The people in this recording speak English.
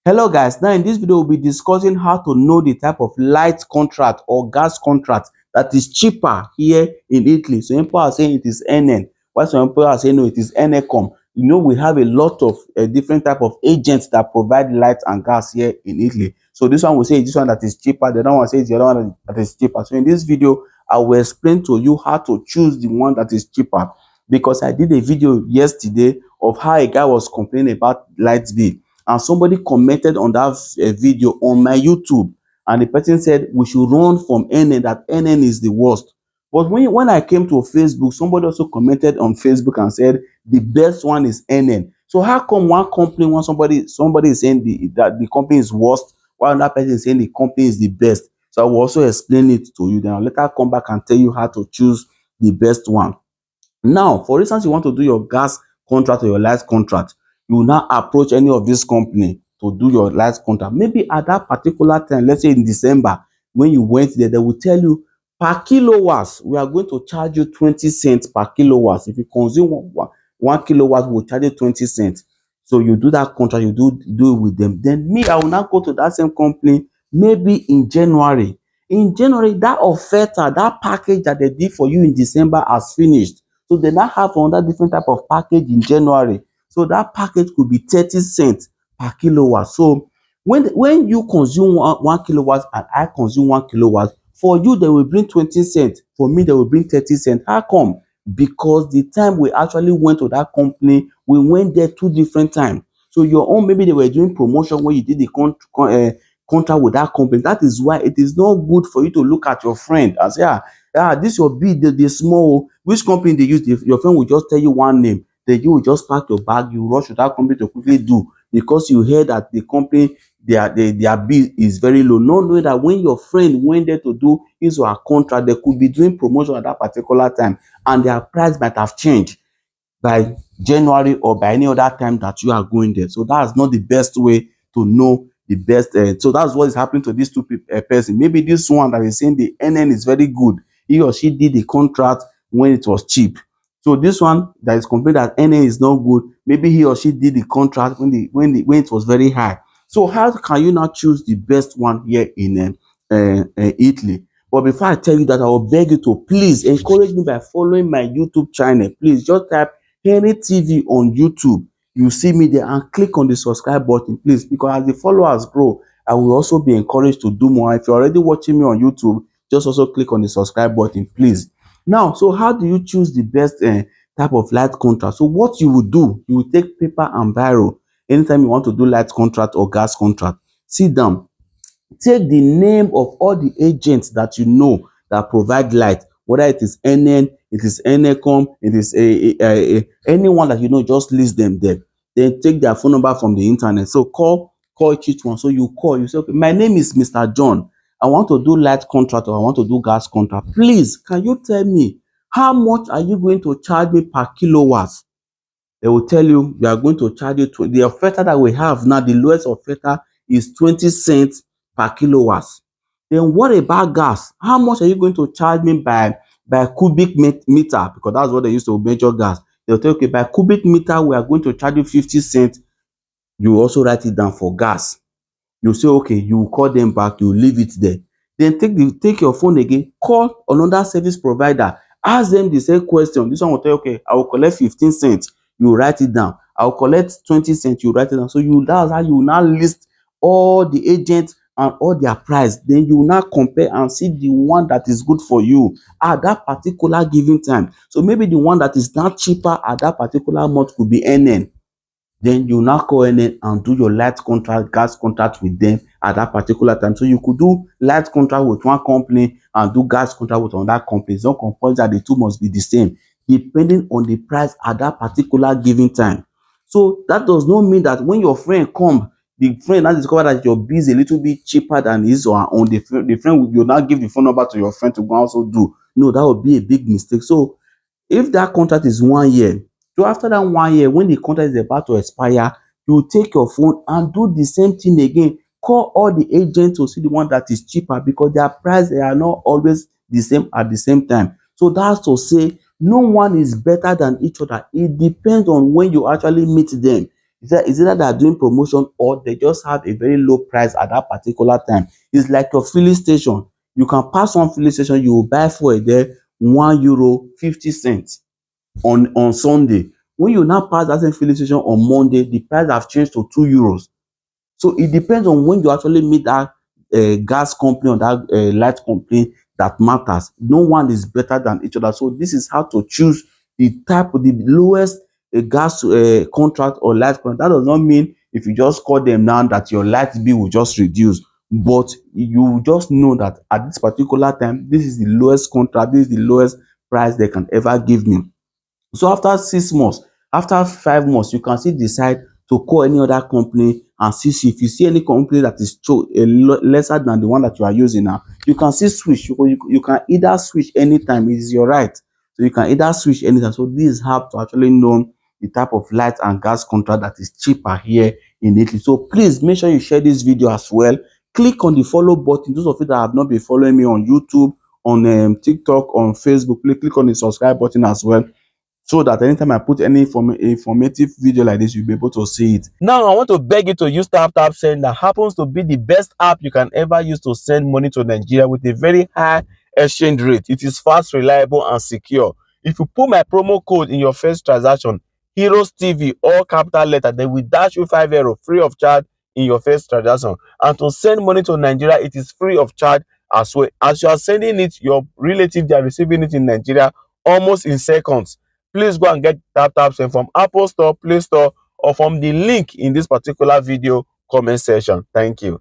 Hello guys, now in this video we'll be discussing how to know the type of light contract or gas contract that is cheaper here in Italy. Some people are saying it is NN, while some people are saying no, it is Enecom. You know, we have a lot of different type of agents that provide light and gas here in Italy. So this one will say this one that is cheaper, the other one says the other one that is cheaper. So in this video, I will explain to you how to choose the one that is cheaper, because I did a video yesterday of how a guy was complaining about light bill, and somebody commented on that video on my YouTube, and the person said we should run from NN, that NN is the worst. But when I came to Facebook, somebody also commented on Facebook and said the best one is NN. So how come one company, when somebody is saying that the company is worst, while another person is saying the company is the best? So I will also explain it to you. Then I'll later come back and tell you how to choose the best one. Now, for instance, you want to do your gas contract or your light contract, you will now approach any of this company to do your light contract. Maybe at that particular time, let's say in December, when you went there, they will tell you per kilowatts, we are going to charge you 20 cents per kilowatts. If you consume one kilowatt, we'll charge you 20 cents. So you do that contract, you do it with them. Then me, I will now go to that same company maybe in January. In January, that offerta, that package that they did for you in December has finished. So they now have another different type of package in January. So that package could be 30 cents per kilowatt. So when you consume one kilowatt and I consume 1 kilowatt, for you they will bring 20 cents. For me, they will bring 30 cents. How come? Because the time we actually went to that company, we went there 2 different times. So your own, maybe they were doing promotion when you did the contract with that company. That is why it is not good for you to look at your friend and say, this your bid, the small, which company they use. Your friend will just tell you one name, then you will just pack your bag, you rush to that company to quickly do, because you heard that the company, their bill is very low, not knowing that when your friend went there to do his or her contract, they could be doing promotion at that particular time, and their price might have changed by January or by any other time that you are going there. So that's not the best way to know the best. So that's what is happening to these two person. Maybe this one that is saying the NN is very good, he or she did the contract when it was cheap. So this one that is complaining that NN is not good, maybe he or she did the contract when it was very high. So how can you now choose the best one here in Italy? But before I tell you that, I will beg you to please encourage me by following my YouTube channel. Please just type Henry TV on YouTube. You see me there, and click on the subscribe button, please, because as the followers grow, I will also be encouraged to do more. If you're already watching me on YouTube, just also click on the subscribe button, please. Now, so how do you choose the best type of light contract? So what you will do, you will take paper and biro anytime you want to do light contract or gas contract. Sit down, take the name of all the agents that you know that provide light, whether it is NN, it is Enecom, it is anyone that you know, just list them there. Then take their phone number from the internet. So call each one. So you call, you say, okay, my name is Mr. John, I want to do light contract or I want to do gas contract. Please, can you tell me how much are you going to charge me per kilowatt? They will tell you we are going to charge you the offerta that we have now, the lowest offerta is 20 cents per kilowatt. Then what about gas? How much are you going to charge me by cubic meter? Because that's what they used to measure gas. They'll tell you, okay, by cubic meter we are going to charge you 50 cents. You also write it down for gas. You say okay, you call them back, you leave it there. Then take your phone again, call another service provider, ask them the same question. This one will tell you, okay, I will collect 15 cents, you write it down. I will collect 20 cents, you write it down. So that's how you now list all the agents and all their price. Then you now compare and see the one that is good for you at that particular given time. So maybe the one that is not cheaper at that particular month could be NN. Then you now call NN and do your light contract, gas contract with them at that particular time. So you could do light contract with one company and do gas contract with another company. It's not compulsory that the two must be the same, depending on the price at that particular given time. So that does not mean that when your friend come, the friend now discover that your bill is a little bit cheaper than his or her own, the friend will now give the phone number to your friend to go also do. No, that would be a big mistake. So if that contract is 1 year, so after that 1 year, when the contract is about to expire, you take your phone and do the same thing again. Call all the agents to see the one that is cheaper, because their price, they are not always the same at the same time. So that's to say no one is better than each other. It depends on when you actually meet them. Is either they are doing promotion or they just have a very low price at that particular time. It's like your filling station. You can pass one filling station, you will buy fuel there €1.50 on Sunday. When you now pass that same filling station on Monday, the price have changed to €2. So it depends on when you actually meet that gas company or that light company that matters. No one is better than each other. So this is how to choose the lowest gas contract or light contract. That does not mean if you just call them now that your light bill will just reduce, but you just know that at this particular time, this is the lowest contract, this is the lowest price they can ever give me. So after 6 months, after 5 months, you can still decide to call any other company and see if you see any company that is lesser than the one that you are using now, you can still switch. You can either switch anytime, it is your right. So you can either switch anytime. So this is how to actually know the type of light and gas contract that is cheaper here in Italy. So please make sure you share this video as well. Click on the follow button. Those of you that have not been following me on YouTube, on TikTok, on Facebook, please click on the subscribe button as well, so that anytime I put any informative video like this, you'll be able to see it. Now, I want to beg you to use TapTapSend. That happens to be the best app you can ever use to send money to Nigeria with a very high exchange rate. It is fast, reliable, and secure. If you put my promo code in your first transaction, Heroes TV, all capital letter, they will dash you €5 free of charge in your first transaction. And to send money to Nigeria, it is free of charge as well. As you are sending it, your relatives, they are receiving it in Nigeria almost in seconds. Please go and get TapTapSend from Apple Store, Play Store, or from the link in this particular video comment section. Thank you.